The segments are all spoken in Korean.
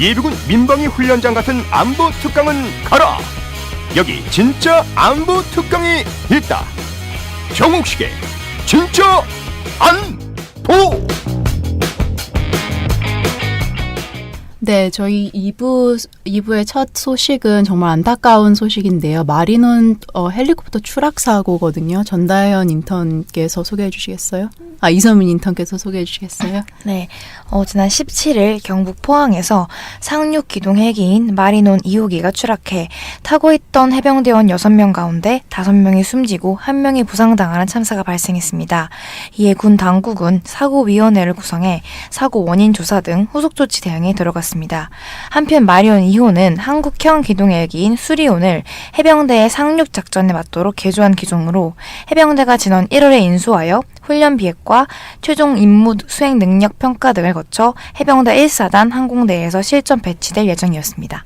예비군 민방위 훈련장 같은 안보 특강은 가라. 여기 진짜 안보 특강이 있다. 정옥식의 진짜 안보. 네, 저희 2부의 첫 소식은 정말 안타까운 소식인데요. 마린온 헬리콥터 추락 사고거든요. 전다현 인턴께서 소개해 주시겠어요? 이서민 인턴께서 소개해 주시겠어요? 네, 지난 17일 경북 포항에서 상륙 기동 헬기인 마린온 2호기가 추락해 타고 있던 해병대원 6명 가운데 5명이 숨지고 1명이 부상당하는 참사가 발생했습니다. 이에 군 당국은 사고위원회를 구성해 사고 원인 조사 등 후속 조치 대응에 들어갔습니다. 한편 마리온 2호는 한국형 기동 헬기인 수리온을 해병대의 상륙 작전에 맞도록 개조한 기종으로 해병대가 지난 1월에 인수하여 훈련 비핵과 최종 임무 수행 능력 평가 등을 거쳐 해병대 1사단 항공대에서 실전 배치될 예정이었습니다.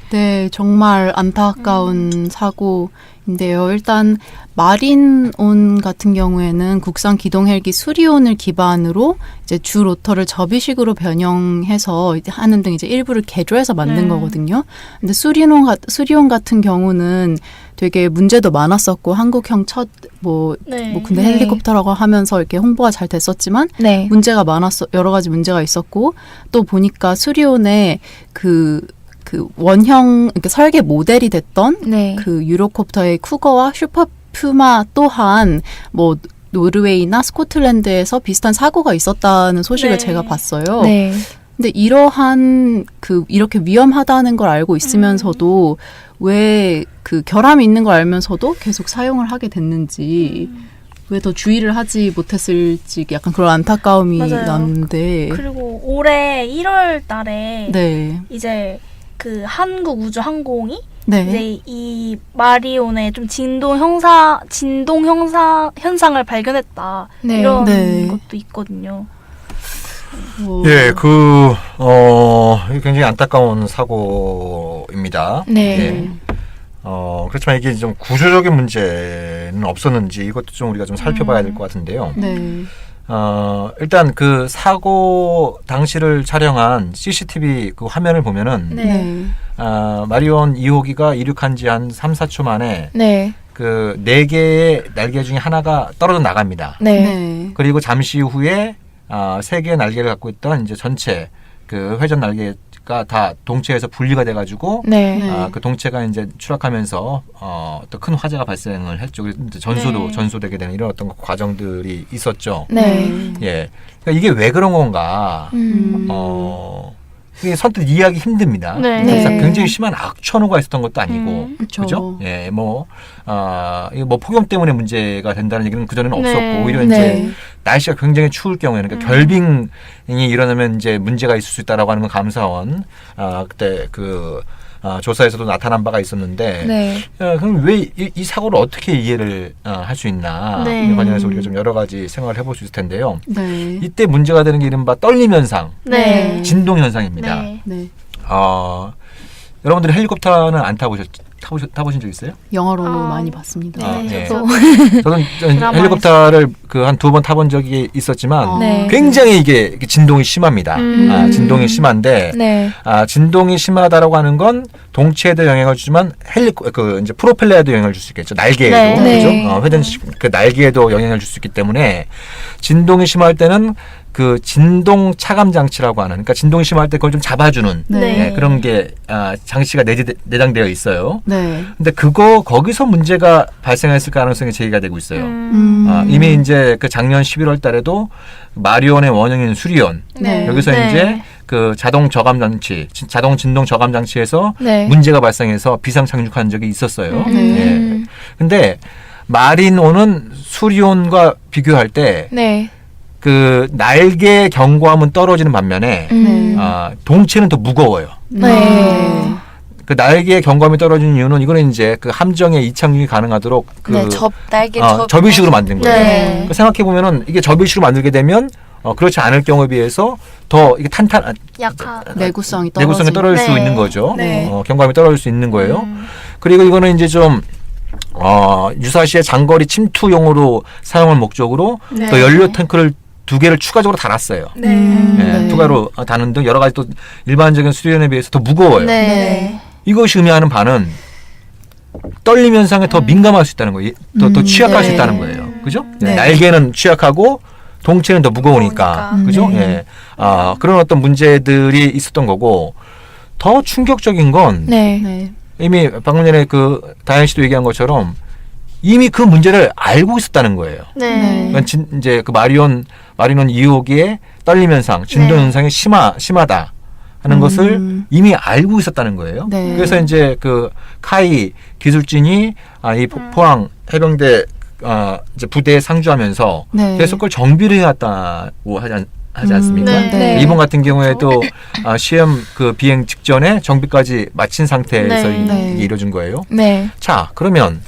네, 정말 안타까운 사고인데요. 일단 마린온 같은 경우에는 국산 기동 헬기 수리온을 기반으로 이제 주 로터를 접이식으로 변형해서 하는 등 이제 일부를 개조해서 만든 거거든요. 근데 수리온 같은 경우는 되게 문제도 많았었고 한국형 첫 군대 헬리콥터라고 하면서 이렇게 홍보가 잘 됐었지만 문제가 여러 가지 문제가 있었고 또 보니까 수리온에 그 원형 이렇게 설계 모델이 됐던 그 유로콥터의 쿠거와 슈퍼 퓨마 또한 노르웨이나 스코틀랜드에서 비슷한 사고가 있었다는 소식을 제가 봤어요. 근데 이러한 이렇게 위험하다는 걸 알고 있으면서도 왜 그 결함이 있는 걸 알면서도 계속 사용을 하게 됐는지 왜 더 주의를 하지 못했을지 약간 그런 안타까움이 났는데 그리고 올해 1월 달에 이제 그 한국우주항공이 이제 이 마리온의 좀 진동 현상을 발견했다. 이런 것도 있거든요. 예, 이게 굉장히 안타까운 사고입니다. 예. 그렇지만 이게 좀 구조적인 문제는 없었는지 이것도 좀 우리가 좀 살펴봐야 될 것 같은데요. 일단 그 사고 당시를 촬영한 CCTV 그 화면을 보면은 마리온 2호기가 이륙한 지 한 3, 4초 만에 그 4개의 날개 중에 하나가 떨어져 나갑니다. 그리고 잠시 후에 3개의 날개를 갖고 있던 이제 전체 그 회전 날개가 다 동체에서 분리가 돼가지고 그 동체가 이제 추락하면서 또 큰 화재가 발생을 했죠. 전소되게 되는 이런 어떤 과정들이 있었죠. 예, 그러니까 이게 왜 그런 건가? 이게 선뜻 이해하기 힘듭니다. 굉장히 심한 악천후가 있었던 것도 아니고, 그죠? 예, 이거 폭염 때문에 문제가 된다는 얘기는 그 전에는 없었고, 오히려 이제 날씨가 굉장히 추울 경우에는 그러니까 결빙이 일어나면 이제 문제가 있을 수 있다라고 하는 건 감사원 그때 조사에서도 나타난 바가 있었는데, 그럼 왜 이 사고를 어떻게 이해를 할 수 있나 이 관련해서 우리가 좀 여러 가지 생각을 해볼 수 있을 텐데요. 이때 문제가 되는 게 이른바 떨림 현상, 진동 현상입니다. 여러분들이 헬리콥터는 안 타보신 적 있어요? 영화로 많이 봤습니다. 저는 헬리콥터를 한 2번 타본 적이 있었지만 굉장히 이게 진동이 심합니다. 진동이 심한데 진동이 심하다라고 하는 건 동체에도 영향을 주지만 이제 프로펠러에도 영향을 줄 수 있겠죠. 날개에도 그죠? 회전 그 날개에도 영향을 줄 수 있기 때문에 진동이 심할 때는 그 진동 차감 장치라고 하는, 그러니까 진동이 심할 때 그걸 좀 잡아주는 그런 게 장치가 내장되어 있어요. 근데 거기서 문제가 발생했을 가능성이 제기가 되고 있어요. 이미 이제 그 작년 11월 달에도 마리온의 원형인 수리온 여기서 이제 그 자동 진동 저감 장치에서 문제가 발생해서 비상 착륙한 적이 있었어요. 근데 마린온은 수리온과 비교할 때 그 날개 경고함은 떨어지는 반면에 동체는 더 무거워요. 그 날개 경고함이 떨어지는 이유는 이거는 이제 그 함정의 이착륙이 가능하도록 접이식으로 만든 거예요. 생각해 보면은 이게 접이식으로 만들게 되면 그렇지 않을 경우에 비해서 더 이게 내구성이 떨어질 수 있는 거죠. 경고함이 떨어질 수 있는 거예요. 그리고 이거는 이제 좀 유사시에 장거리 침투용으로 사용할 목적으로 또 연료 탱크를 2개를 추가적으로 달았어요. 네. 예, 추가로 다는 등 여러 가지 또 일반적인 수리온에 비해서 더 무거워요. 네. 이것이 의미하는 바는 떨림 현상에 더 민감할 수 있다는 거예요. 더 취약할 수 있다는 거예요. 그죠? 네. 날개는 취약하고 동체는 더 무거우니까. 그죠? 예. 그런 어떤 문제들이 있었던 거고 더 충격적인 건 네. 이미 방금 전에 그 다현 씨도 얘기한 것처럼 이미 그 문제를 알고 있었다는 거예요. 네. 그러니까 이제 그 마리논 2호기의 떨림 현상, 진동 현상이 심하다 하는 것을 이미 알고 있었다는 거예요. 네. 그래서 이제 그 카이 기술진이 이 포항 해병대 이제 부대에 상주하면서 네. 계속 그걸 정비를 해왔다고 하지 않습니까? 네. 일본 같은 경우에도 시험 그 비행 직전에 정비까지 마친 상태에서 네. 이게 이루어진 거예요. 네. 자, 그러면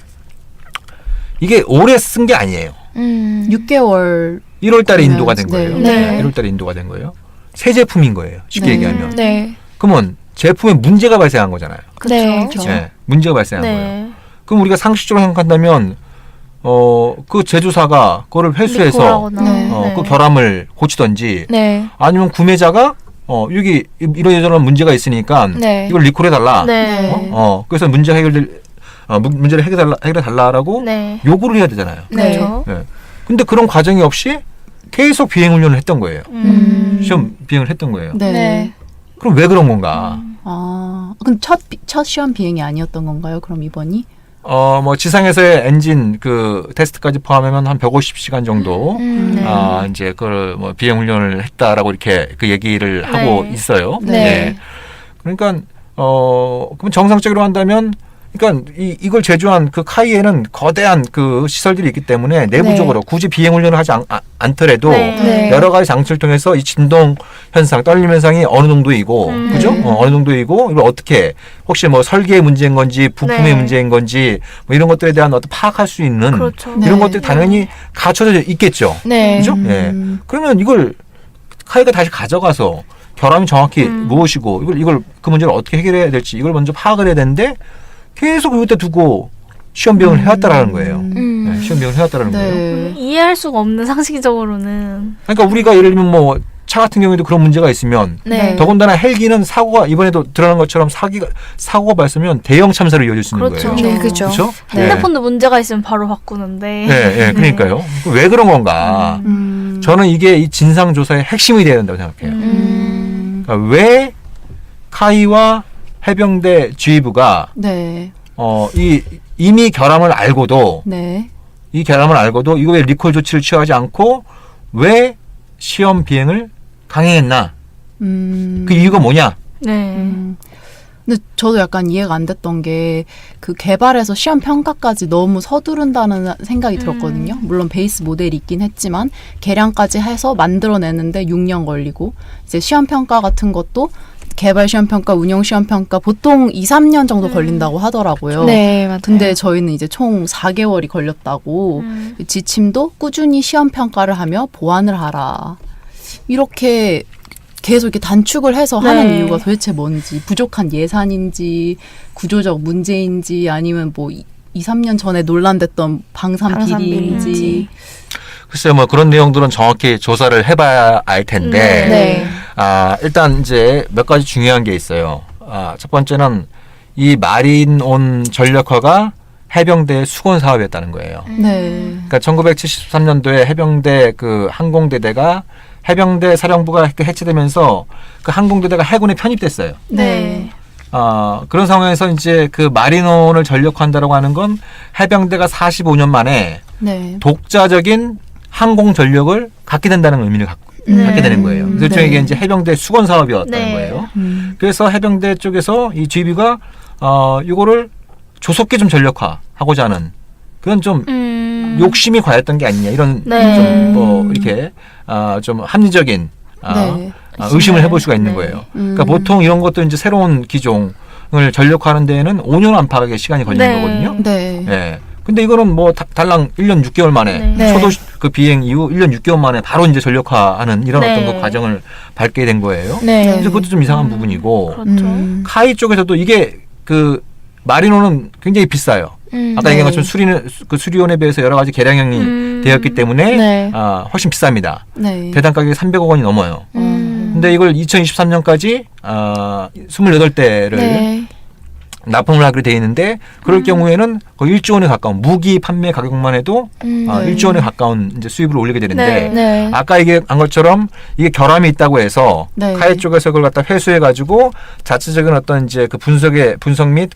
이게 오래 쓴 게 아니에요. 6개월 1월 달에 인도가 된 거예요. 네. 1월 달에 인도가 된 거예요. 새 제품인 거예요. 쉽게 네. 얘기하면. 네. 그러면 제품에 문제가 발생한 거잖아요. 네. 그렇죠. 네, 문제가 발생한 거예요. 네. 그럼 우리가 상식적으로 생각한다면 그 제조사가 그거를 회수해서 리콜하거나. 네. 그 결함을 고치던지 네. 아니면 구매자가 여기 이런 문제가 있으니까 네. 이걸 리콜해 달라. 네. 그래서 문제를 해결해 달라라고 네. 요구를 해야 되잖아요. 네. 그렇죠. 네. 근데 그런 과정이 없이 계속 비행 훈련을 했던 거예요. 시험 비행을 했던 거예요. 네. 네. 그럼 왜 그런 건가? 그럼 첫 시험 비행이 아니었던 건가요? 그럼 이번이? 뭐 지상에서의 엔진 그 테스트까지 포함하면 한 150시간 정도 네. 이제 그걸 뭐 비행 훈련을 했다라고 이렇게 그 얘기를 하고 있어요. 네. 그러니까 그럼 정상적으로 한다면 그러니까 이걸 제조한 그 카이에는 거대한 그 시설들이 있기 때문에 내부적으로 굳이 비행 훈련을 하지 않더라도 네. 여러 가지 장치를 통해서 이 진동 현상, 떨림 현상이 어느 정도이고, 그죠? 어느 정도이고, 이걸 어떻게 혹시 뭐 설계의 문제인 건지 부품의 네. 문제인 건지 뭐 이런 것들에 대한 어떤 파악할 수 있는 그렇죠. 이런 네. 것들이 당연히 갖춰져 있겠죠. 네. 그죠? 예. 그러면 이걸 카이가 다시 가져가서 결함이 정확히 무엇이고 이걸 그 문제를 어떻게 해결해야 될지 이걸 먼저 파악을 해야 되는데 계속 여기다 두고 시험 비용을 해왔다라는 거예요. 네, 시험 비용을 해왔다라는 거예요. 이해할 수가 없는 상식적으로는. 그러니까 우리가 예를 들면 뭐 차 같은 경우에도 그런 문제가 있으면 네. 더군다나 헬기는 사고가 이번에도 드러난 것처럼 사고가 발생하면 대형 참사로 이어질 수 있는 그렇죠. 거예요. 네, 그죠. 그렇죠? 핸드폰도 문제가 있으면 바로 바꾸는데. 네, 그러니까요. 왜 그런 건가? 저는 이게 이 진상 조사의 핵심이 되어야 된다고 생각해요. 그러니까 왜 카이와 해병대 지휘부가 네. 이미 결함을 알고도 네. 이 결함을 알고도 이거 왜 리콜 조치를 취하지 않고 왜 시험 비행을 강행했나? 그 이유가 뭐냐? 네. 근데 저도 약간 이해가 안 됐던 게 그 개발해서 시험 평가까지 너무 서두른다는 생각이 들었거든요. 물론 베이스 모델이 있긴 했지만 개량까지 해서 만들어내는데 6년 걸리고 이제 시험 평가 같은 것도 개발 시험 평가, 운영 시험 평가 보통 2, 3년 정도 걸린다고 하더라고요. 네, 맞아요. 근데 저희는 이제 총 4개월이 걸렸다고 지침도 꾸준히 시험 평가를 하며 보완을 하라. 이렇게 계속 이렇게 단축을 해서 하는 이유가 도대체 뭔지, 부족한 예산인지, 구조적 문제인지, 아니면 뭐 2, 3년 전에 논란됐던 방산 비리인지. 글쎄요, 뭐 그런 내용들은 정확히 조사를 해봐야 알 텐데, 네. 일단 이제 몇 가지 중요한 게 있어요. 첫 번째는 이 마린온 전력화가 해병대의 수건 사업이었다는 거예요. 네. 그러니까 1973년도에 해병대 그 항공대대가 해병대 사령부가 해체되면서 그 항공대대가 해군에 편입됐어요. 네. 그런 상황에서 이제 그 마린온을 전력화한다라고 하는 건 해병대가 45년 만에 네. 독자적인 항공 전력을 갖게 된다는 의미를 갖게 되는 거예요. 그래서 일종의 이게 이제 해병대 수건 사업이었다는 거예요. 그래서 해병대 쪽에서 이 GB가 이거를 조속히 좀 전력화하고자 하는 그런 좀 욕심이 과했던 게 아니냐 이런 좀 뭐 이렇게 좀 합리적인 의심을 해볼 수가 있는 거예요. 그러니까 보통 이런 것도 이제 새로운 기종을 전력화하는 데에는 5년 안팎의 시간이 걸리는 거거든요. 네. 예. 근데 이거는 뭐 달랑 1년 6개월 만에 초도 그 비행 이후 1년 6개월 만에 바로 이제 전력화하는 이런 어떤 그 과정을 밟게 된 거예요. 네. 그래서 그것도 좀 이상한 부분이고 그렇죠. 카이 쪽에서도 이게 그 마리노는 굉장히 비싸요. 아까 얘기한 것처럼 수리온에 비해서 여러 가지 개량형이 되었기 때문에 훨씬 비쌉니다. 대당 가격이 300억 원이 넘어요. 근데 이걸 2023년까지 28대를 납품을 하기로 되어 있는데 그럴 경우에는 거의 1조 원에 가까운 무기 판매 가격만 해도 1조 원에 가까운 이제 수입을 올리게 되는데 아까 얘기한 것처럼 이게 결함이 있다고 해서 카이 쪽에서 그걸 갖다 회수해 가지고 자체적인 어떤 이제 그 분석 및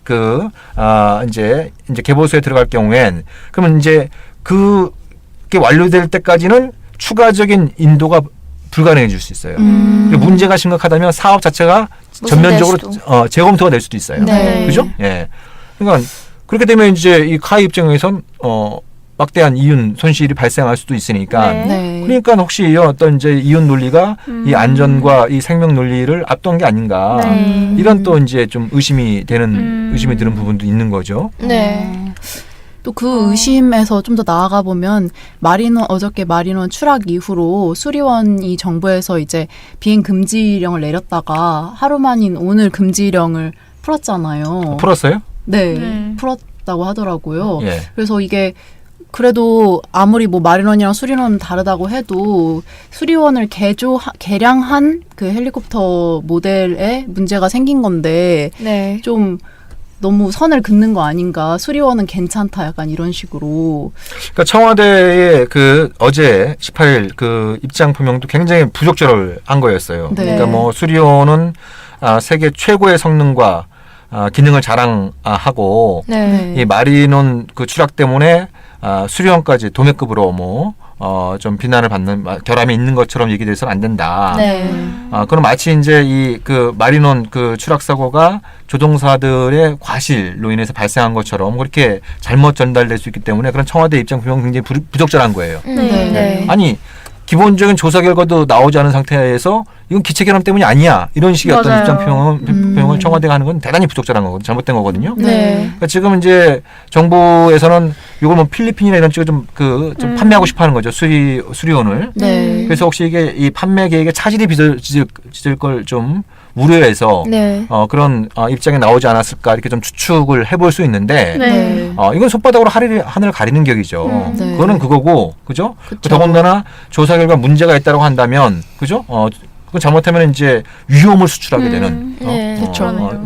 이제 개보수에 들어갈 경우엔 그러면 이제 그게 완료될 때까지는 추가적인 인도가 불가능해질 수 있어요. 문제가 심각하다면 사업 자체가 전면적으로 재검토가 될 수도 있어요. 그죠? 예. 그러니까 그렇게 되면 이제 이 카이 입장에선 막대한 이윤 손실이 발생할 수도 있으니까. 그러니까 혹시 이런 어떤 이제 이윤 논리가 이 안전과 이 생명 논리를 압도한 게 아닌가. 이런 또 이제 좀 의심이 드는 부분도 있는 거죠. 또 그 의심에서 좀 더 나아가 보면 어저께 마린원 추락 이후로 수리원이 정부에서 이제 비행 금지령을 내렸다가 하루 만인 오늘 금지령을 풀었잖아요. 풀었어요? 네. 풀었다고 하더라고요. 그래서 이게 그래도 아무리 뭐 마린원이랑 수리원은 다르다고 해도 수리원을 개량한 그 헬리콥터 모델에 문제가 생긴 건데 좀 너무 선을 긋는 거 아닌가. 수리원은 괜찮다. 약간 이런 식으로. 그러니까 청와대의 그 어제 18일 그 입장 표명도 굉장히 부적절한 거였어요. 그러니까 뭐 수리원은 세계 최고의 성능과 기능을 자랑하고 이 마린원 그 추락 때문에 수리원까지 도매급으로 좀 비난을 받는 결함이 있는 것처럼 얘기돼서는 안 된다. 그럼 마치 이제 이 그 마린원 그 추락 사고가 조종사들의 과실로 인해서 발생한 것처럼 그렇게 잘못 전달될 수 있기 때문에 그런 청와대 입장 표명 굉장히 부적절한 거예요. 아니 기본적인 조사 결과도 나오지 않은 상태에서 이건 기체 결함 때문이 아니야. 이런 식의 어떤 입장 표명을 청와대가 하는 건 대단히 부적절한 거거든요. 잘못된 거거든요. 그러니까 지금 이제 정부에서는 이걸 뭐 필리핀이나 이런 쪽에 좀 판매하고 싶어 하는 거죠. 수리온을. 그래서 혹시 이게 이 판매 계획에 차질이 빚을 걸 좀 우려해서 그런 입장이 나오지 않았을까 이렇게 좀 추측을 해볼 수 있는데 이건 손바닥으로 하늘을 가리는 격이죠. 그거는 그거고, 그죠? 더군다나 조사 결과 문제가 있다고 한다면, 그죠? 그건 잘못하면 이제 위험을 수출하게 되는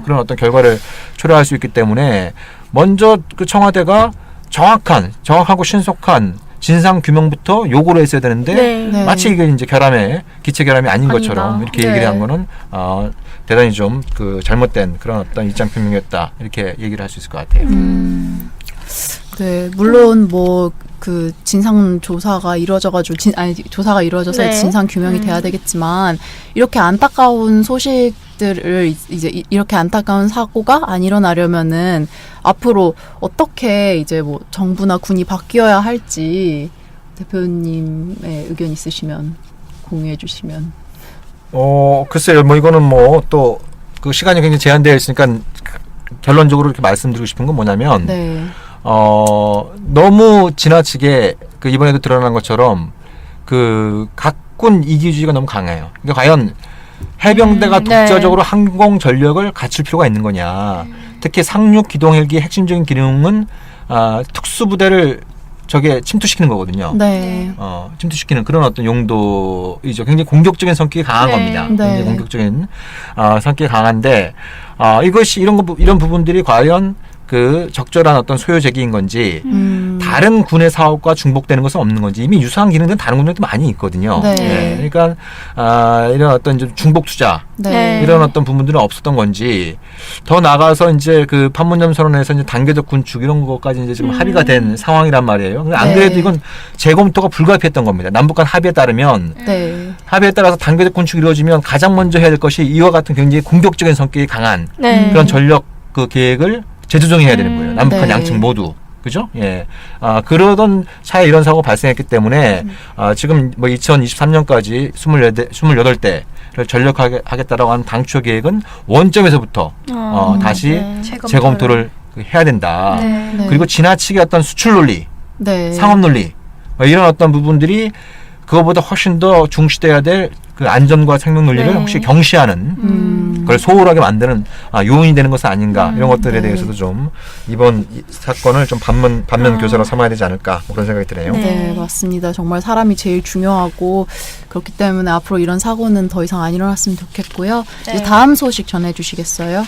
그런 어떤 결과를 초래할 수 있기 때문에 먼저 그 청와대가 정확하고 신속한 진상 규명부터 요구를 했어야 되는데 마치 이게 이제 기체 결함이 아닌 것처럼 이렇게 얘기를 한 거는 대단히 좀 그 잘못된 그런 어떤 입장 표명이었다 이렇게 얘기를 할 수 있을 것 같아요. 네, 물론 뭐 그 진상 조사가 이루어져가지고 조사가 이루어져서 진상 규명이 돼야 되겠지만 이렇게 안타까운 소식들을 이제 이렇게 안타까운 사고가 안 일어나려면은 앞으로 어떻게 이제 뭐 정부나 군이 바뀌어야 할지 대표님의 의견 있으시면 공유해 주시면. 글쎄요, 뭐 이거는 뭐 또 그 시간이 굉장히 제한되어 있으니까 결론적으로 이렇게 말씀드리고 싶은 건 뭐냐면. 너무 지나치게 그 이번에도 드러난 것처럼 그 각군 이기주의가 너무 강해요. 그러니까 과연 해병대가 독자적으로 항공 전력을 갖출 필요가 있는 거냐. 특히 상륙 기동 헬기의 핵심적인 기능은 특수부대를 침투시키는 거거든요. 침투시키는 그런 어떤 용도이죠. 굉장히 공격적인 성격이 강한 겁니다. 굉장히 공격적인 성격이 강한데 이런 부분들이 과연 그 적절한 어떤 소요 제기인 건지 다른 군의 사업과 중복되는 것은 없는 건지 이미 유사한 기능들은 다른 군들도 많이 있거든요. 그러니까 이런 어떤 좀 중복 투자 이런 어떤 부분들은 없었던 건지 더 나아가서 이제 그 판문점 선언에서 이제 단계적 군축 이런 것까지 이제 지금 합의가 된 상황이란 말이에요. 근데 안 그래도 이건 재검토가 불가피했던 겁니다. 남북 간 합의에 따르면 합의에 따라서 단계적 군축이 이루어지면 가장 먼저 해야 될 것이 이와 같은 굉장히 공격적인 성격이 강한 그런 전력 그 계획을 재조정해야 되는 거예요. 남북한 양측 모두. 그죠? 그러던 차에 이런 사고가 발생했기 때문에, 지금 뭐 2023년까지 28대를 전력하겠다라고 하는 당초 계획은 원점에서부터, 다시 재검토를 해야 된다. 그리고 지나치게 어떤 수출 논리, 상업 논리, 이런 어떤 부분들이 그거보다 훨씬 더 중시돼야 될 그 안전과 생명 논리를 혹시 경시하는 그걸 소홀하게 만드는 요인이 되는 것은 아닌가 이런 것들에 대해서도 좀 이번 사건을 좀 반면 교사로 삼아야 되지 않을까 그런 생각이 드네요. 네, 맞습니다. 정말 사람이 제일 중요하고 그렇기 때문에 앞으로 이런 사고는 더 이상 안 일어났으면 좋겠고요. 이제 다음 소식 전해주시겠어요?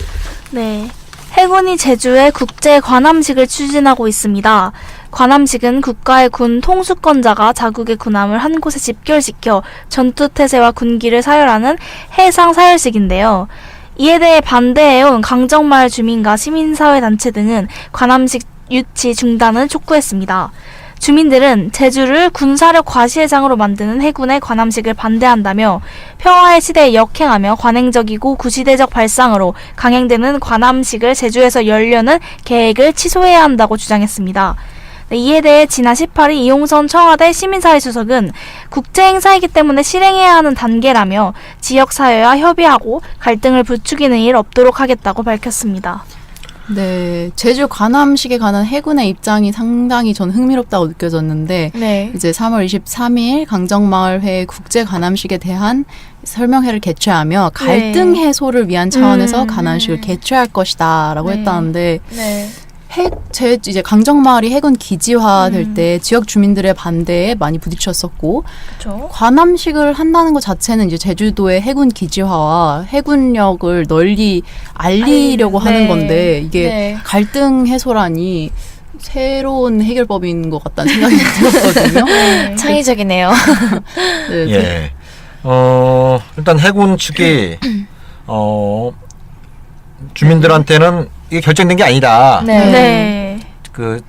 네. 해군이 제주에 국제 관함식을 추진하고 있습니다. 관함식은 국가의 군 통수권자가 자국의 군함을 한 곳에 집결시켜 전투태세와 군기를 사열하는 해상 사열식인데요. 이에 대해 반대해온 강정마을 주민과 시민사회단체 등은 관함식 유치 중단을 촉구했습니다. 주민들은 제주를 군사력 과시회장으로 만드는 해군의 관함식을 반대한다며 평화의 시대에 역행하며 관행적이고 구시대적 발상으로 강행되는 관함식을 제주에서 열려는 계획을 취소해야 한다고 주장했습니다. 네, 이에 대해 지난 18일 이용선 청와대 시민사회 수석은 국제행사이기 때문에 실행해야 하는 단계라며 지역사회와 협의하고 갈등을 부추기는 일 없도록 하겠다고 밝혔습니다. 네, 제주 관함식에 관한 해군의 입장이 상당히 전 흥미롭다고 느껴졌는데 이제 3월 23일 강정마을회 국제 관함식에 대한 설명회를 개최하며 갈등 해소를 위한 차원에서 관함식을 개최할 것이다라고 했다는데 이제 강정마을이 해군 기지화 될 때 지역 주민들의 반대에 많이 부딪혔었고, 그쵸? 관함식을 한다는 것 자체는 이제 제주도의 해군 기지화와 해군력을 널리 알리려고 하는 건데, 이게 갈등 해소라니 새로운 해결법인 것 같다는 생각이 들었거든요. 창의적이네요. 네, 예. 일단 해군 측이 주민들한테는 이게 결정된 게 아니다. 네. 그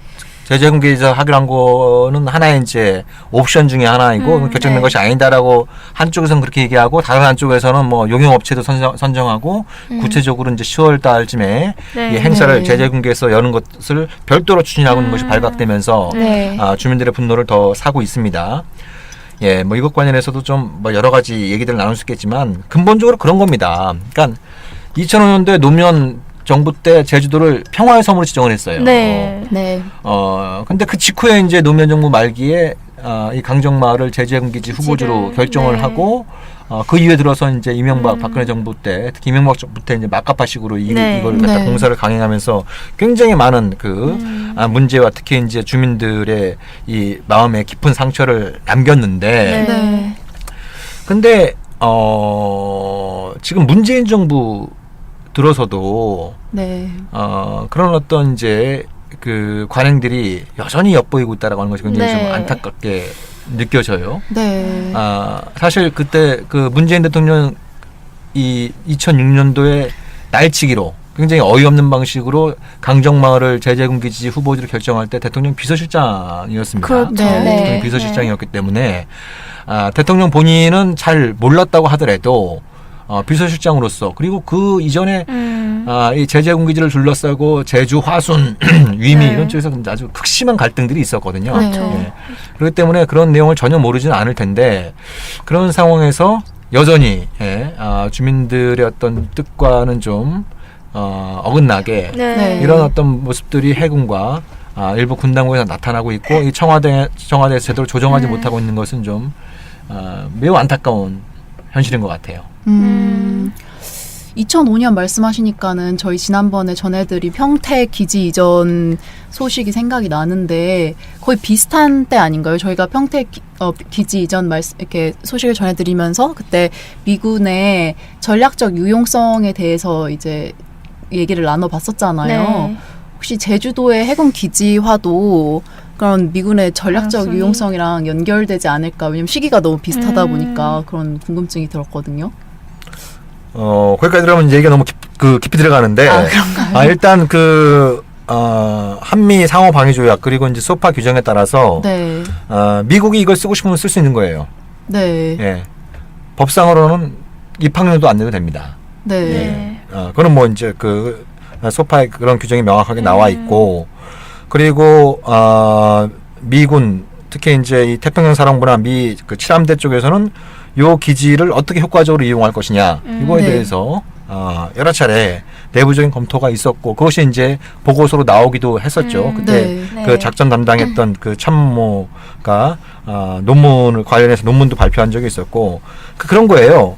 제재공개에서 하기로 한 거는 하나의 이제 옵션 중에 하나이고 결정된 것이 아니다라고 한쪽에서는 그렇게 얘기하고 다른 한쪽에서는 뭐 용역업체도 선정하고 구체적으로 이제 10월 달쯤에 이 행사를 제재공개에서 여는 것을 별도로 추진하고 있는 것이 발각되면서 주민들의 분노를 더 사고 있습니다. 예, 뭐 이것 관련해서도 좀 뭐 여러 가지 얘기들을 나눌 수 있겠지만 근본적으로 그런 겁니다. 그러니까 2005년도에 노무현 정부 때 제주도를 평화의 섬으로 지정을 했어요. 근데 그 직후에 이제 노무현 정부 말기에 이 강정마을을 제주해군기지 후보지로 결정을 하고 그 이후에 들어서 이제 이명박 박근혜 정부 때 특히 이명박 정부 때 이제 막가파식으로 이걸 갖다 공사를 강행하면서 굉장히 많은 그 문제와 특히 이제 주민들의 이 마음에 깊은 상처를 남겼는데 근데 지금 문재인 정부 들어서도 그런 어떤 이제 그 관행들이 여전히 엿보이고 있다라고 하는 것이 굉장히 좀 안타깝게 느껴져요. 사실 그때 그 문재인 대통령 이 2006년도에 날치기로 굉장히 어이없는 방식으로 강정마을을 제재군기지 후보지로 결정할 때 대통령 비서실장이었습니다. 대통령 비서실장이었기 때문에 대통령 본인은 잘 몰랐다고 하더라도 비서실장으로서 그리고 그 이전에 이 제재군기지를 둘러싸고 제주 화순 위미 이런 쪽에서 아주 극심한 갈등들이 있었거든요. 그렇기 때문에 그런 내용을 전혀 모르지는 않을 텐데 그런 상황에서 여전히 주민들의 어떤 뜻과는 좀 어긋나게 이런 어떤 모습들이 해군과 일부 군 당국에서 나타나고 있고 이 청와대에서 제대로 조정하지 못하고 있는 것은 좀 매우 안타까운 현실인 것 같아요. 2005년 말씀하시니까는 저희 지난번에 전해드린 평택 기지 이전 소식이 생각이 나는데 거의 비슷한 때 아닌가요? 저희가 평택 기지 이전 이렇게 소식을 전해드리면서 그때 미군의 전략적 유용성에 대해서 이제 얘기를 나눠봤었잖아요. 혹시 제주도의 해군 기지화도 그런 미군의 전략적 유용성이랑 연결되지 않을까? 왜냐면 시기가 너무 비슷하다 보니까 그런 궁금증이 들었거든요. 거기까지 들어가면 이제 얘기가 너무 깊이 들어가는데. 그런가요? 일단 한미 상호 방위 조약 그리고 이제 소파 규정에 따라서 미국이 이걸 쓰고 싶으면 쓸 수 있는 거예요. 예. 법상으로는 입항료도 안 내도 됩니다. 그거는 뭐 이제 그 소파에 그런 규정이 명확하게 나와 있고 그리고 미군 특히 이제 이 태평양 사령부나 미 그 7함대 쪽에서는 요 기지를 어떻게 효과적으로 이용할 것이냐 이거에 대해서 여러 차례 내부적인 검토가 있었고 그것이 이제 보고서로 나오기도 했었죠. 그때 그 작전 담당했던 그 참모가 논문을 관련해서 논문도 발표한 적이 있었고 그런 거예요.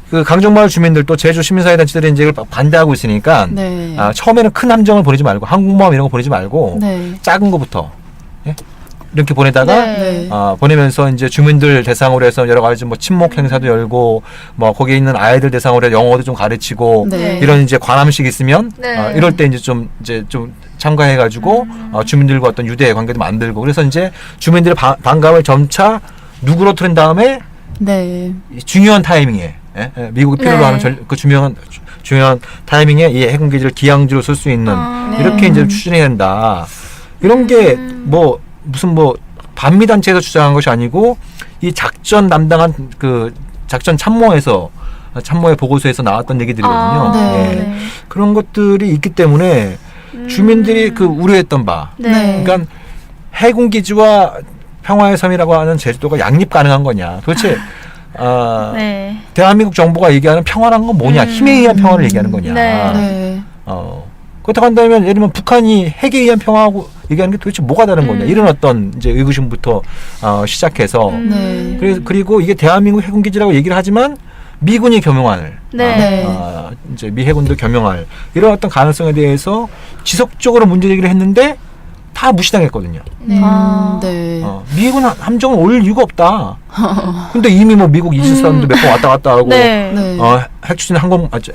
그 강정마을 주민들도 제주 시민사회단체들이 이제 이걸 반대하고 있으니까 네. 처음에는 큰 함정을 보내지 말고 항공모함 이런 거 보내지 말고 네. 작은 거부터 예? 이렇게 보내다가 네. 보내면서 이제 주민들 대상으로 해서 여러 가지 뭐 친목 행사도 열고 뭐 거기에 있는 아이들 대상으로 해서 영어도 좀 가르치고 네. 이런 이제 관함식 있으면 네. 이럴 때 이제 좀 참가해가지고 주민들과 어떤 유대 관계도 만들고 그래서 이제 주민들의 반감을 점차 누구로 틀은 다음에 네. 중요한 타이밍에 미국이 필요로 네. 하는 그 중요한 타이밍에 이 해군기지를 기항지로 쓸 수 있는 이렇게 이제 추진해야 된다. 이런 게 뭐 무슨 뭐 반미단체에서 주장한 것이 아니고 이 작전 담당한 그 작전 참모의 보고서에서 나왔던 얘기들이거든요. 네. 그런 것들이 있기 때문에 주민들이 그 우려했던 바, 네. 그러니까 해군기지와 평화의 섬이라고 하는 제주도가 양립 가능한 거냐? 도대체 네. 대한민국 정부가 얘기하는 평화란 건 뭐냐? 힘에 의한 평화를 얘기하는 거냐? 네. 네. 그렇다고 한다면 예를 들면 북한이 핵에 의한 평화하고 얘기하는 게 도대체 뭐가 다른 거냐? 이런 어떤 이제 의구심부터 시작해서 네. 그리고 이게 대한민국 해군기지라고 얘기를 하지만 미군이 겸용할, 네. 이제 미 해군도 겸용할 이런 어떤 가능성에 대해서 지속적으로 문제 제기를 했는데 다 무시당했거든요. 네. 네. 미군 함정은 올 이유가 없다. 근데 이미 뭐 미국 이지스함도 몇 번 왔다 갔다 하고, 네. 네.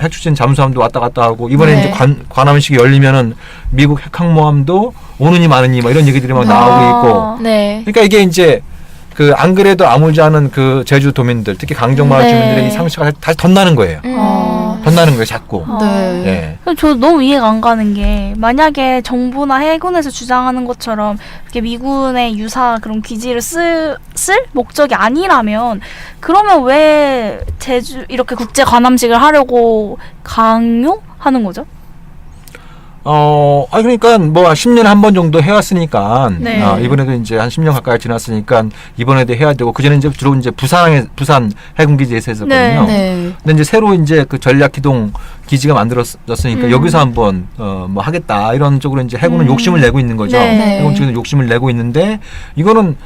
핵추진 잠수함도 왔다 갔다 하고 이번에 네. 이제 관함식이 열리면은 미국 핵항모함도 오느니 마느니 뭐 이런 얘기들이 막 나오고 있고. 네. 그러니까 이게 이제 그 안 그래도 아물지 않은 그 제주 도민들, 특히 강정마을 네. 주민들의 이 상처가 다시 덧나는 거예요. 덧나는 거예요, 자꾸. 네. 예. 저 너무 이해가 안 가는 게 만약에 정부나 해군에서 주장하는 것처럼 이렇게 미군의 유사 그런 기지를 쓸 목적이 아니라면 그러면 왜 제주 이렇게 국제 관함식을 하려고 강요하는 거죠? 그러니까 뭐 10년에 한 번 정도 해왔으니까 네. 이번에도 이제 한 10년 가까이 지났으니까 이번에도 해야 되고 그전에 이제 주로 이제 부산 해군기지에서 했었거든요. 네. 근데 이제 새로 이제 그 전략기동 기지가 만들어졌으니까 여기서 한번 뭐 하겠다 이런 쪽으로 이제 해군은 욕심을 내고 있는 거죠. 네. 해군 측에서 욕심을 내고 있는데 이거는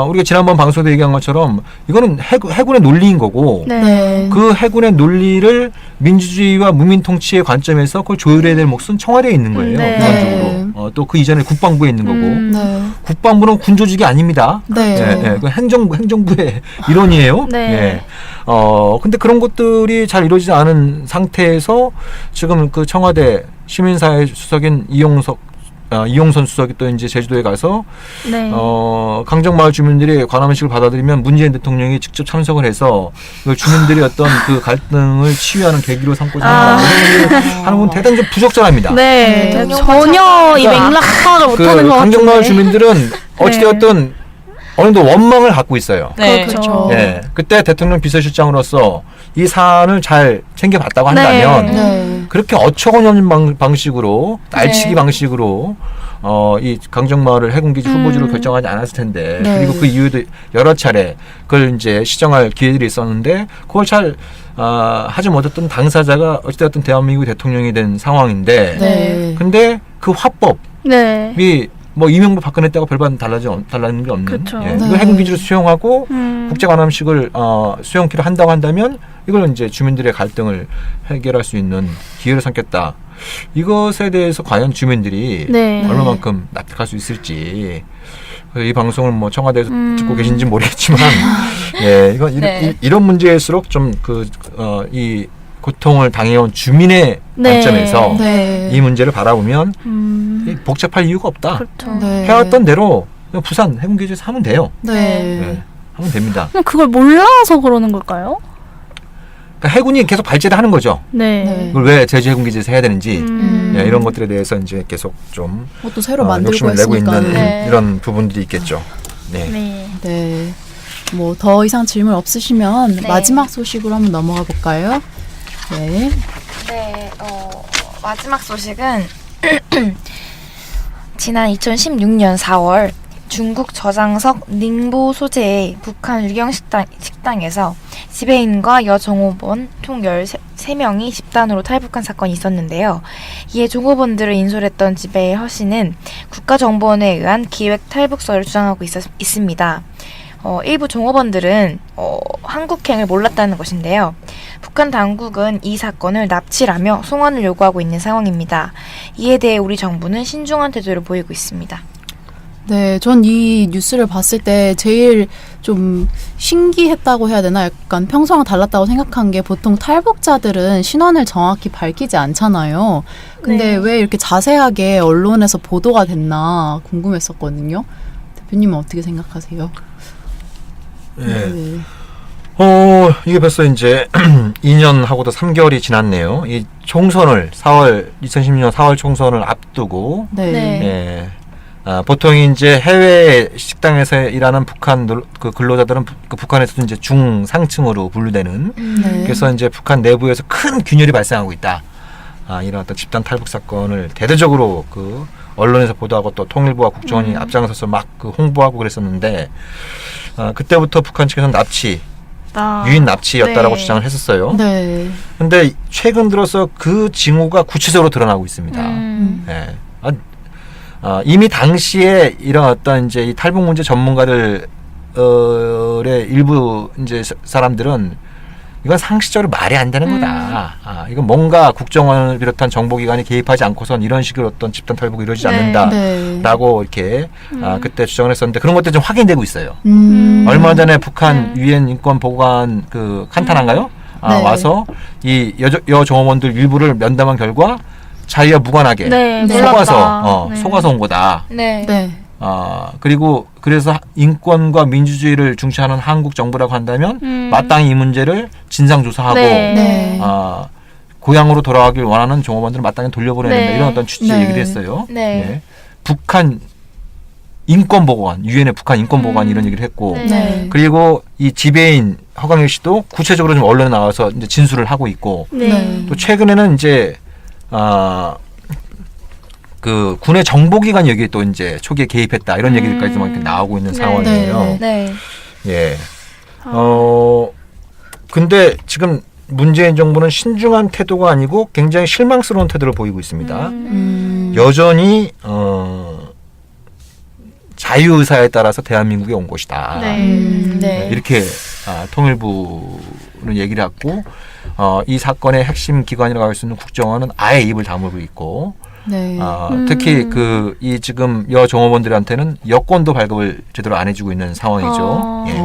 우리가 지난번 방송에도 얘기한 것처럼 이거는 해군의 논리인 거고 네. 그 해군의 논리를 민주주의와 무민 통치의 관점에서 그걸 조율해야 될 몫은 청와대에 있는 거예요. 네. 기본적으로. 또 그 이전에 국방부에 있는 거고 네. 국방부는 군 조직이 아닙니다. 네. 그 행정부의 일원이에요. 네. 예. 근데 그런 것들이 잘 이루어지지 않은 상태에서 지금 그 청와대 시민사회 수석인 이용선 수석이 또 이제 제주도에 가서 네. 강정마을 주민들이 관함식을 받아들이면 문재인 대통령이 직접 참석을 해서 그 주민들이 어떤 그 갈등을 치유하는 계기로 삼고자 하는 건 대단히 좀 부적절합니다. 네. 네. 전혀 이 그러니까 맥락 파악을 그 못하는 것 같은데. 강정마을 주민들은 어찌되었든 어느 정도 원망을 갖고 있어요. 네. 그렇죠. 예, 그때 대통령 비서실장으로서 이 사안을 잘 챙겨봤다고 한다면 네. 그렇게 어처구니없는 방식으로 날치기 방식으로 이 강정마을을 해군기지 후보지로 결정하지 않았을 텐데 네. 그리고 그 이후에도 여러 차례 그걸 이제 시정할 기회들이 있었는데 그걸 잘 하지 못했던 당사자가 어찌됐든 대한민국 대통령이 된 상황인데 네. 근데 그 화법이 네. 뭐 이명박 박근혜 때하고 별반 달라진 게 없는 그쵸. 예, 네. 이걸 해군기지로 수용하고 국제관함식을 수용키로 한다고 한다면 이걸 이제 주민들의 갈등을 해결할 수 있는 기회를 삼겠다. 이것에 대해서 과연 주민들이 네. 얼마만큼 납득할 수 있을지 이 방송을 뭐 청와대에서 듣고 계신지 모르겠지만 예, 이런 문제일수록 좀 이 고통을 당해온 주민의 네. 관점에서 네. 이 문제를 바라보면 복잡할 이유가 없다. 그렇죠. 네. 해왔던 대로 그냥 부산 해군기지에서 하면 돼요. 네. 네, 하면 됩니다. 그럼 그걸 몰라서 그러는 걸까요? 그러니까 해군이 계속 발제를 하는 거죠. 네. 네. 그걸 왜 제주 해군기지에서 해야 되는지 예, 이런 것들에 대해서 이제 계속 좀 또 새로 만들고 욕심을 내고 했으니까. 있는 네. 이런 부분들이 있겠죠. 네. 네. 네. 뭐 더 이상 질문 없으시면 네. 마지막 소식으로 한번 넘어가 볼까요? 네. 네, 마지막 소식은 지난 2016년 4월 중국 저장석 닝보 소재의 북한 유경 식당에서 지배인과 여종업원 총 13명이 집단으로 탈북한 사건이 있었는데요. 이에 종업원들을 인솔했던 지배의 허 씨는 국가정보원에 의한 기획 탈북설을 주장하고 있습니다. 일부 종업원들은 한국행을 몰랐다는 것인데요. 북한 당국은 이 사건을 납치라며 송환을 요구하고 있는 상황입니다. 이에 대해 우리 정부는 신중한 태도를 보이고 있습니다. 네, 전 이 뉴스를 봤을 때 제일 좀 신기했다고 해야 되나? 약간 평소랑 달랐다고 생각한 게 보통 탈북자들은 신원을 정확히 밝히지 않잖아요. 근데 네. 왜 이렇게 자세하게 언론에서 보도가 됐나 궁금했었거든요. 대표님은 어떻게 생각하세요? 네. 이게 벌써 이제 2년하고도 3개월이 지났네요. 이 총선을 2016년 4월 총선을 앞두고 네. 네. 예. 보통 이제 해외 식당에서 일하는 북한 그 근로자들은 그 북한에서도 이제 중상층으로 분류되는 네. 그래서 이제 북한 내부에서 큰 균열이 발생하고 있다. 이런 어떤 집단 탈북 사건을 대대적으로 그 언론에서 보도하고 또 통일부와 국정원이 앞장서서 막 그 홍보하고 그랬었는데 그때부터 북한 측에서는 유인 납치였다라고 네. 주장을 했었어요. 네. 근데 최근 들어서 그 징후가 구체적으로 드러나고 있습니다. 예. 이미 당시에 이런 어떤 이제 이 탈북 문제 전문가들의 일부 이제 사람들은 이건 상식적으로 말이 안 되는 거다. 이건 뭔가 국정원을 비롯한 정보기관이 개입하지 않고선 이런 식으로 어떤 집단 탈북이 이루어지지 네. 않는다라고 이렇게 그때 주장을 했었는데 그런 것들이 좀 확인되고 있어요. 얼마 전에 북한 유엔 인권보고관 그 칸탄한가요? 네. 와서 이 여 정원들 일부를 면담한 결과 자기가 무관하게 네, 속아서 네. 속아서 온 거다. 네. 네. 그리고 그래서 인권과 민주주의를 중시하는 한국 정부라고 한다면 마땅히 이 문제를 진상조사하고 네. 네. 고향으로 돌아가길 원하는 종업원들을 마땅히 돌려보내야 된다. 네. 이런 어떤 취지의 네. 얘기를 했어요. 네. 예. 북한 인권보고관, 유엔의 북한 인권보고관이 이런 얘기를 했고 네. 네. 그리고 이 지배인 허강일 씨도 구체적으로 좀 언론에 나와서 이제 진술을 하고 있고 네. 또 최근에는 이제 그 군의 정보기관이 여기에 또 이제 초기에 개입했다 이런 얘기들까지 막 이렇게 나오고 있는 네. 상황이에요. 네. 예. 근데 지금 문재인 정부는 신중한 태도가 아니고 굉장히 실망스러운 태도를 보이고 있습니다. 여전히 자유의사에 따라서 대한민국에 온 것이다. 네. 네. 이렇게 통일부는 얘기를 했고 이 사건의 핵심 기관이라고 할 수 있는 국정원은 아예 입을 다물고 있고 네. 특히 이 지금 여 종업원들한테는 여권도 발급을 제대로 안 해주고 있는 상황이죠. 예.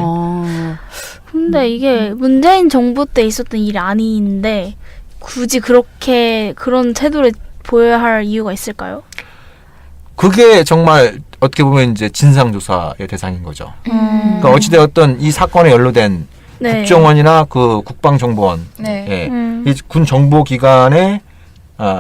근데 이게 문재인 정부 때 있었던 일이 아닌데 굳이 그런 태도를 보여야 할 이유가 있을까요? 그게 정말 어떻게 보면 이제 진상조사의 대상인 거죠. 그러니까 어찌되었든 이 사건에 연루된 네. 국정원이나 그 국방정보원, 네. 예, 이 군 정보기관의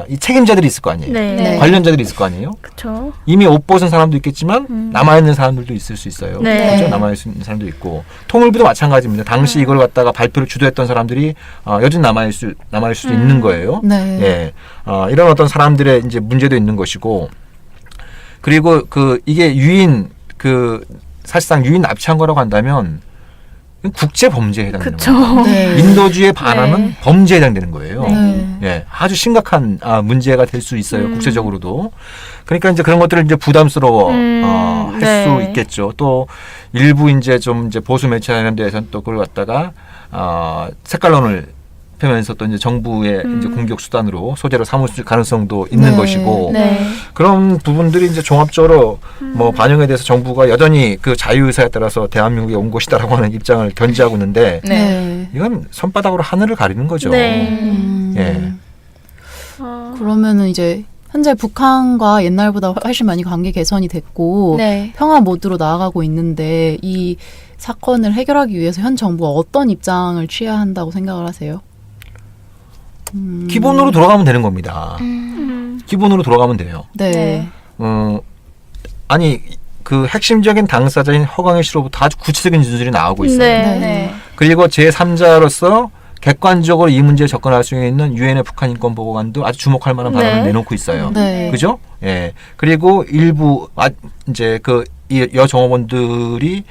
이 책임자들이 있을 거 아니에요. 네. 네. 관련자들이 있을 거 아니에요. 그렇죠. 이미 옷 벗은 사람도 있겠지만 남아있는 사람들도 있을 수 있어요. 네. 그렇죠? 남아있는 사람도 있고 통일부도 마찬가지입니다. 당시 이걸 갖다가 발표를 주도했던 사람들이 여전히 남아있을 수도 있는 거예요. 네. 예, 이런 어떤 사람들의 이제 문제도 있는 것이고 그리고 이게 사실상 유인 납치한 거라고 한다면 국제 범죄에 해당되는 그쵸. 거예요. 네. 인도주의에 반하는 네. 범죄에 해당되는 거예요. 네. 예, 아주 심각한 문제가 될 수 있어요. 국제적으로도. 그러니까 이제 그런 것들을 이제 부담스러워 할 네. 수 있겠죠. 또 일부 이제 보수 매체하는 데에서는 또 그걸 갖다가 색깔론을 펴면서 또 이제 정부의 이제 공격 수단으로 소재로 삼을 가능성도 있는 네. 것이고 네. 그런 부분들이 이제 종합적으로 뭐 반영에 대해서 정부가 여전히 그 자유의사에 따라서 대한민국에 온 것이다라고 하는 입장을 견지하고 있는데 네. 이건 손바닥으로 하늘을 가리는 거죠. 네. 예. 그러면은 이제 현재 북한과 옛날보다 훨씬 많이 관계 개선이 됐고 네. 평화 모드로 나아가고 있는데 이 사건을 해결하기 위해서 현 정부가 어떤 입장을 취해야 한다고 생각을 하세요? 기본으로 돌아가면 되는 겁니다. 기본으로 돌아가면 돼요. 네. 네. 아니 그 핵심적인 당사자인 허광일 씨로부터 아주 구체적인 진술이 나오고 있어요. 네. 네. 그리고 제3자로서 객관적으로 이 문제에 접근할 수 있는 유엔의 북한 인권보고관도 아주 주목할 만한 발언을 네. 내놓고 있어요. 네. 그죠? 예. 그리고 일부 이제 이 여정업원들이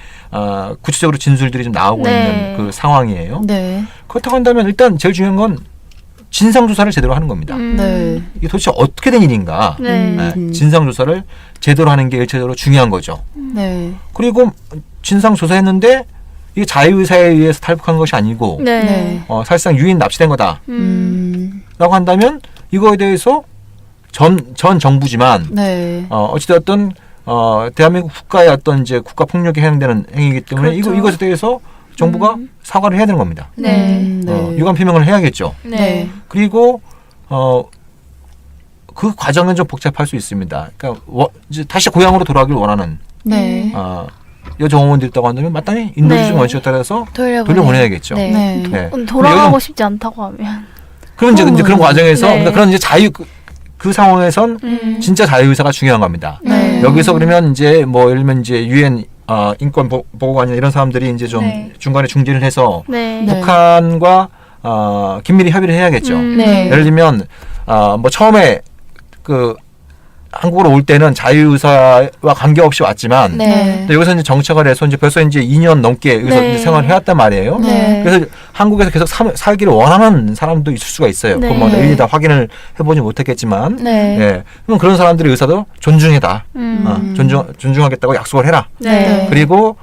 구체적으로 진술들이 좀 나오고 네. 있는 그 상황이에요. 네. 그렇다고 한다면 일단 제일 중요한 건 진상조사를 제대로 하는 겁니다. 네. 이게 도대체 어떻게 된 일인가? 네. 진상조사를 제대로 하는 게 일차적으로 중요한 거죠. 네. 그리고 진상조사했는데 이게 자유의사에 의해서 탈북한 것이 아니고 네. 사실상 유인 납치된 거다. 라고 한다면 이거에 대해서 전 정부지만 네. 어찌되었든 대한민국 국가의 어떤 이제 국가 폭력이 해당되는 행위이기 때문에 그렇죠. 이것에 대해서 정부가 사과를 해야 되는 겁니다. 네. 유감 표명을 해야겠죠. 네. 그리고 그 과정은 좀 복잡할 수 있습니다. 그러니까 이제 다시 고향으로 돌아가길 원하는 네. 여정원들이 있다고 한다면 마땅히 인도주의 원칙에 따라서 돌려보내야겠죠. 네. 네. 돌아가고 싶지 않다고 하면. 그럼 이제 그런 과정에서 네. 그러니까 그런 이제 그 상황에선 진짜 자유의사가 중요한 겁니다. 네. 여기서 그러면 이제 뭐 예를 들면 이제 유엔 인권 보고관이나 이런 사람들이 이제 좀 중간에 중재를 해서 네. 북한과 긴밀히 협의를 해야겠죠. 네. 예를 들면 뭐 처음에 그 한국으로 올 때는 자유의사와 관계없이 왔지만 또 여기서 이제 정착을 해서 이제 벌써 이제 2년 넘게 여기서 이제 생활을 해왔단 말이에요. 그래서 한국에서 계속 살기를 원하는 사람도 있을 수가 있어요. 네. 그건 뭐 일일이 다 확인을 해보지 못했겠지만, 그럼 그런 사람들의 의사도 존중해다, 존중하겠다고 약속을 해라. 네. 그리고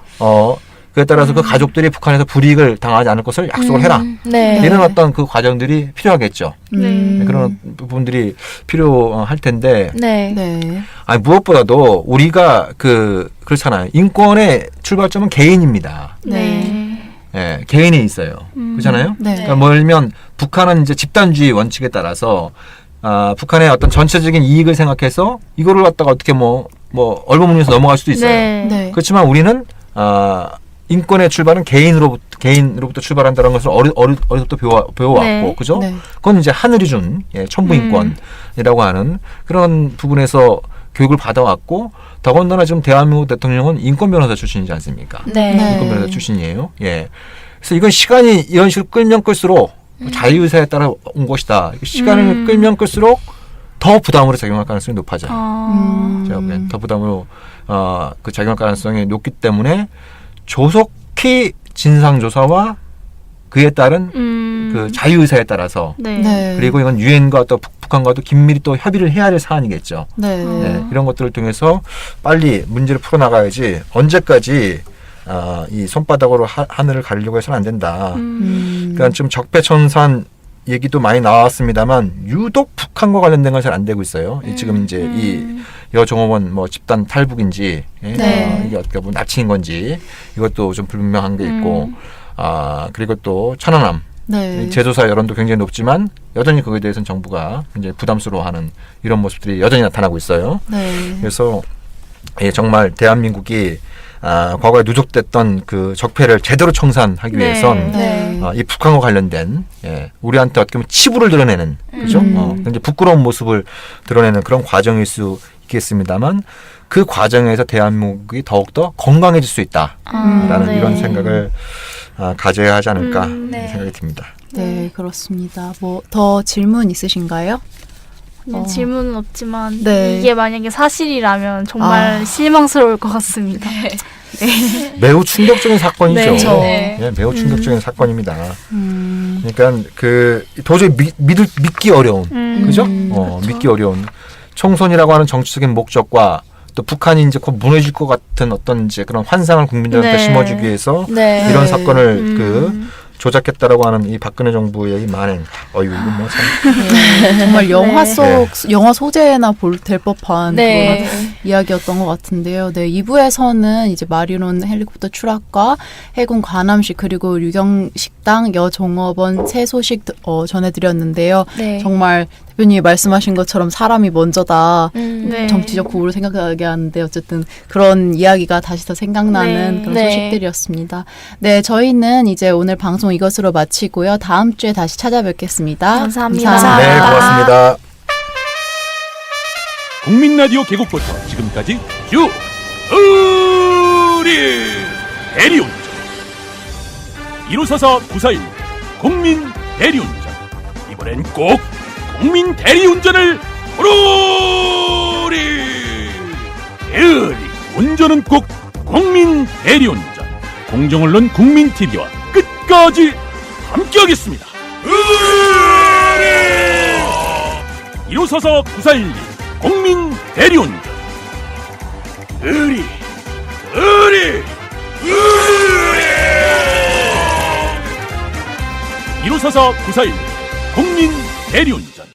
그에 따라서 그 가족들이 북한에서 불이익을 당하지 않을 것을 약속을 해라. 이런 어떤 그 과정들이 필요하겠죠. 그런 부분들이 필요할 텐데. 아니 무엇보다도 우리가 그렇잖아요. 인권의 출발점은 개인입니다. 예, 개인이 있어요. 그렇잖아요. 그러니까 뭐 예를 들면 북한은 이제 집단주의 원칙에 따라서 북한의 어떤 전체적인 이익을 생각해서 이거를 갖다가 어떻게 뭐 얼버무려서 넘어갈 수도 있어요. 그렇지만 우리는 인권의 출발은 개인으로부터 출발한다는 것을 어려서부터 배워왔고, 그죠? 그건 이제 하늘이 준 천부 인권이라고 하는 그런 부분에서 교육을 받아왔고, 더군다나 지금 대한민국 대통령은 인권 변호사 출신이지 않습니까? 인권 변호사 출신이에요. 예. 그래서 이건 시간이 이런 식으로 끌면 끌수록 자유의사에 따라 온 것이다. 시간을 끌면 끌수록 더 부담으로 작용할 가능성이 높아져요. 제가 보기엔 더 부담으로 그 작용할 가능성이 높기 때문에 조속히 진상조사와 그에 따른 그 자유의사에 따라서 그리고 이건 유엔과 또 북한과도 긴밀히 또 협의를 해야 될 사안이겠죠. 이런 것들을 통해서 빨리 문제를 풀어나가야지 언제까지 이 손바닥으로 하늘을 가리려고 해서는 안 된다. 그러니까 좀 적폐청산 얘기도 많이 나왔습니다만 유독 북한과 관련된 건 잘 안 되고 있어요. 지금 이제 이 여정업원 뭐 집단 탈북인지 이게 어떻게 보면 납치인 건지 이것도 좀 불분명한 게 있고 그리고 또 천안함 재조사 여론도 굉장히 높지만 여전히 그거에 대해서는 정부가 굉장히 부담스러워하는 이런 모습들이 여전히 나타나고 있어요. 그래서 정말 대한민국이 과거에 누적됐던 그 적폐를 제대로 청산하기 위해선 이 북한과 관련된 우리한테 어떻게 보면 치부를 드러내는 그죠? 굉장히 부끄러운 모습을 드러내는 그런 과정일 수 있겠습니다만 그 과정에서 대한민국이 더욱더 건강해질 수 있다라는 이런 생각을 가져야 하지 않을까 생각이 듭니다. 네, 그렇습니다. 뭐 더 질문 있으신가요? 질문은 없지만 이게 만약에 사실이라면 정말 실망스러울 것 같습니다. 매우 충격적인 사건이죠. 매우 충격적인 사건입니다. 그러니까 도저히 믿기 어려운, 그죠? 믿기 어려운 총선이라고 하는 정치적인 목적과 또 북한이 이제 곧 무너질 것 같은 어떤 이제 그런 환상을 국민들한테 심어주기 위해서 이런 사건을 조작했다라고 하는 이 박근혜 정부의 이 만행. 이거 뭐 참. 정말 영화 소재나 될 법한 그런 이야기였던 것 같은데요. 2부에서는 이제 마리론 헬리콥터 추락과 해군 관함식 그리고 유경식당 여종업원 새 소식 전해드렸는데요. 정말 대표님이 말씀하신 것처럼 사람이 먼저다. 정치적 구호를 생각하게 하는데 어쨌든 그런 이야기가 다시 더 생각나는 그런 소식들이었습니다. 저희는 이제 오늘 방송 이것으로 마치고요. 다음 주에 다시 찾아뵙겠습니다. 감사합니다. 네, 고맙습니다. 국민 라디오 개국부터 지금까지 쭉 우리 대리운전 1544 941 국민 대리운전 이번엔 꼭 국민 대리운전을 부르리 대리 운전은 꼭 국민 대리운전 공정언론 국민TV와 끝까지 함께하겠습니다. 1544 941 국민 대리운전 의리 1544-9416 국민 대리운전